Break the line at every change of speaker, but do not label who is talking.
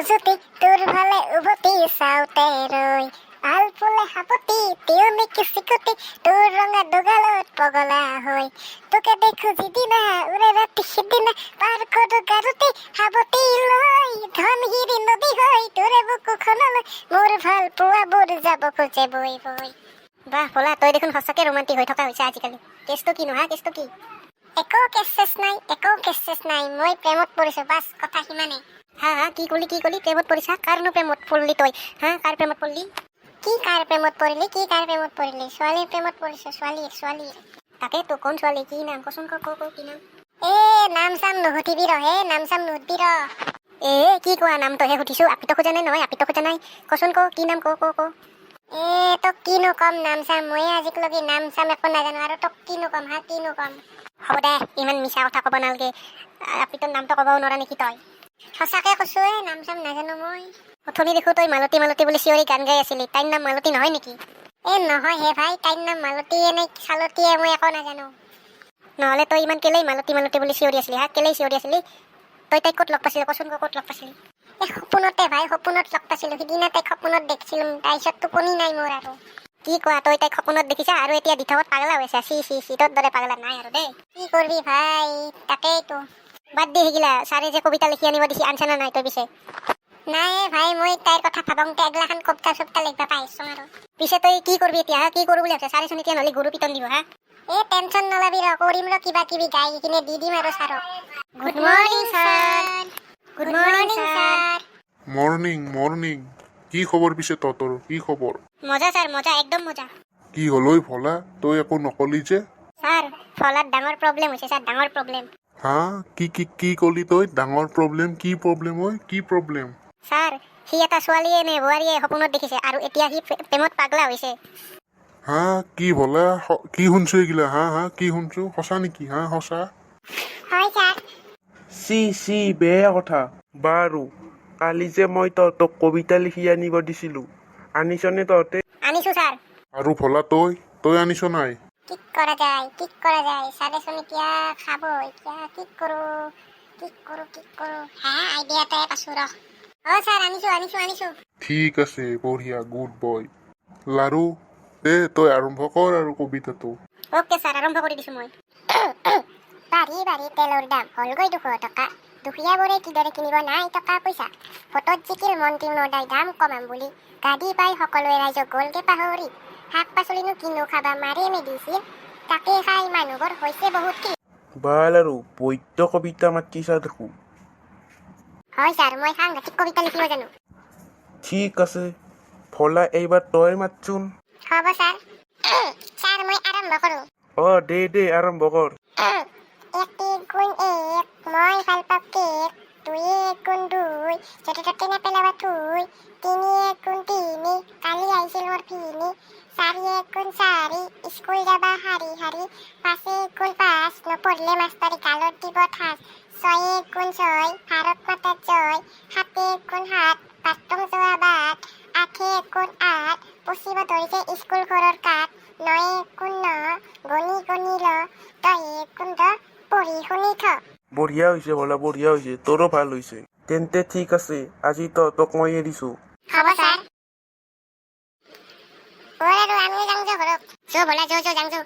উজুতি তোৰ ভালে উভতি চাওঁতে ৰৈ আল ফুলে সাপতি তিয়নি কিচিকতি তোৰ ৰঙা দুগালত পগলা হৈ তোকে দেখো যিদিনা উৰে ৰাতি সিদিনা পাৰ কৰো গাৰুতি সাৱতি লৈ ধন গিৰি নদী হৈ তোৰে বুকুখনলৈ মোৰ ভাল পোৱাবোৰ যাব খোজে বৈ বৈ। বাহ ভোলা, তই দেখোন সঁচাকে ৰোমান্টিক হৈ থকা হৈছে আজিকালি। কেছটো কি নোহা, কেছটো কি? একো কেছ নাই, একো কেছ নাই, মই প্ৰেমত পৰিছো, বাছ কথা সিমানে। হা কি কলি প্ৰেমত পৰিছা? কাৰনো প্ৰেমত পৰিলি তই? কাৰ প্ৰেমত পৰিলি? কি কাৰ প্ৰেমত পৰিলি? ছোৱালীৰ প্ৰেমত পৰিছো, ছোৱালীৰ। তাকেতো, কোন ছোৱালী? কি নাম কচোন, ক কি নাম? নাম চাম নুসুধিবি ৰহে, নাম চাম নুসুধিবি ৰ। কি কোৱা? নামটোহে সুধিছো, আপিতো খোজা নাই নহয়, আপিতো খোজা নাই। কচোন ক কি নাম, ক। তোক কিনো কম নাম চাম, মই আজিলৈকে নাম চাম একো নাজানো, আৰু তোক কিনো কম কিনো কম। হ'ব দে, ইমান মিছা কথা ক'ব নালাগে। আপিটোৰ নামটো ক'বও নোৱাৰা নেকি তই? সঁচাকে কৈছো, নাম চাম নাজানো মই। অথনি দেখো তই মালতী বুলি চিঞৰি গান গাই আছিলি, তাইৰ নাম মালতী নহয় নেকি? নহয় হে ভাই, তাইৰ নাম মালতী নে চালতীয়ে মই একো নাজানো। নহ'লে তই ইমান কেলেই মালতী বুলি চিঞৰি আছিলি? কেলেই চিঞৰি আছিলি? তই তাইক ক'ত লগ পাইছিলি? কচোন ক'ত লগ পাইছিলি? সপোনতে ভাই, সপোনত লগ পাইছিলো। সিদিনা তাইক সপোনত দেখিছিলো, তাৰপিছত টোপনি নাই মোৰ আৰু। কি কোৱা? তই তাইক সপোনত দেখিছা আৰু এতিয়া দিঠকত পাগলা হৈছে? চি তোৰ দৰে পাগলা নাই আৰু দেই। কি কৰিবি ভাই, তাকেইতো। বাদ দি শিকিলা, ছাৰে যে কবিতা লিখি আনিব দিছি, আনচানা নাই তই পিছে? নাই ভাই, মই তাইৰ কথা ভাবংতে এগলাখান কবিতা চবিতা লিখবা পাইছো আৰু। পিছে তই কি কৰবি এতিয়া? কি কৰো বুলি ভাবছা? ছাৰে চোন এতিয়া নহ'লে গৰু পিটন দিব। টেনচন নলবি ৰ, কৰিম ৰ কিবা কিবি গাই কিনে দি দিম আৰু ছাৰক। Good morning sir. Good morning sir.
Morning. কি খবৰ পিছে তহঁতৰ? কি খবৰ?
মজা ছাৰ, মজা, একদম মজা।
কি হ'ল ঐ ভলা, তই একো নকলি যে?
ছাৰ, ফলাত ডাঙৰ প্ৰব্লেম হৈছে ছাৰ, ডাঙৰ প্ৰব্লেম।
কি কলি তই? ডাঙৰ প্ৰব্লেম? কি প্ৰব্লেম ঐ? কি প্ৰব্লেম?
ছাৰ, সি এটা ছোৱালীয়ে নে বোৱাৰীয়ে সপোনত দেখিছে, আৰু এতিয়া সি প্ৰেমত পাগলা হৈছে।
কি ভলা, কি শুনছো এইগিলা? কি শুনছো? সঁচা নেকি? সঁচা?
হয় ছাৰ।
চি বেয়া কথা। বাৰু, কালি যে মই তহঁতক কবিতা লিখি আনিব দিছিলো, আনিছনে তহঁতে?
আনিছো ছাৰ।
আৰু ভলা তই আনিছ নাই?
কি কৰা যায়, ছাৰেচোন এতিয়া খাব, এতিয়া কি কৰো। আইডিয়া এটাই পাছো ৰ। ছাৰ, আনিছো।
ঠিক আছে, বঢ়িয়া, গুড বয়। লাৰু দে, তই আৰম্ভ কৰ আৰু কবিতাটো।
অ'কে ছাৰ, আৰম্ভ কৰি দিছো মই। বাঢ়ি তেলৰ দাম হ'লগৈ 200 টকা। দুখীয়াবোৰে কিদৰে কিনিব নাই টকা পইচা। ভোটত জিকিল মন্ত্ৰী নদাই দাম কমাম বুলি। গাড়ী পাই সকলোৱে ৰাইজক গ'লগে পাহৰি। শাক পাচলিনো কিনো খাবা, মাৰি মেডিচিন। তাকে খাই মানুহবোৰ হৈছে বহুত কি।
ভাল আৰু বৈদ্য কবিতা মাতিছা দেখো।
হয় ছাৰ, মই সাংঘাতিক কবিতা লিখিব জানো।
ঠিক আছে, ভলা এইবাৰ তই মাতচোন।
হ'ব ছাৰ। ছাৰ, মই আৰম্ভ কৰো।
দে আৰম্ভ কৰ।
1 গুণ 1, মই ভাল পাওঁ কেক। 2 গুণ 2, য'তে ত'তে নেপেলাবা থুই। 3 গুণ 3, কালি আহিছিল মোৰ ভিনি। 4 গুণ 4, স্কুল যাবা হাৰি। 5 গুণ 5, নপঢ়িলে মাষ্টাৰি গালত দিব ঠাঁচ। 6 গুণ 6, ভাৰত মাতাৰ জয়। 7 গুণ 7, বাথৰুম যোৱা বাট। 8 গুণ 8, পুচিব ধৰিছে স্কুল ঘৰৰ কাঠ। 9 গুণ 9, গণি ল। 10 গুণ 10, পঢ়ি শুনি থ।
বঢ়িয়া হৈছে ভলা, বঢ়িয়া হৈছে, তোৰো ভাল হৈছে। তেন্তে ঠিক আছে, আজি তহঁতক মই এৰিছো।
হ'ব ছাৰ। আৰু আমিও যাওঁ ঘৰত। ভলা যাওঁ যাওঁ।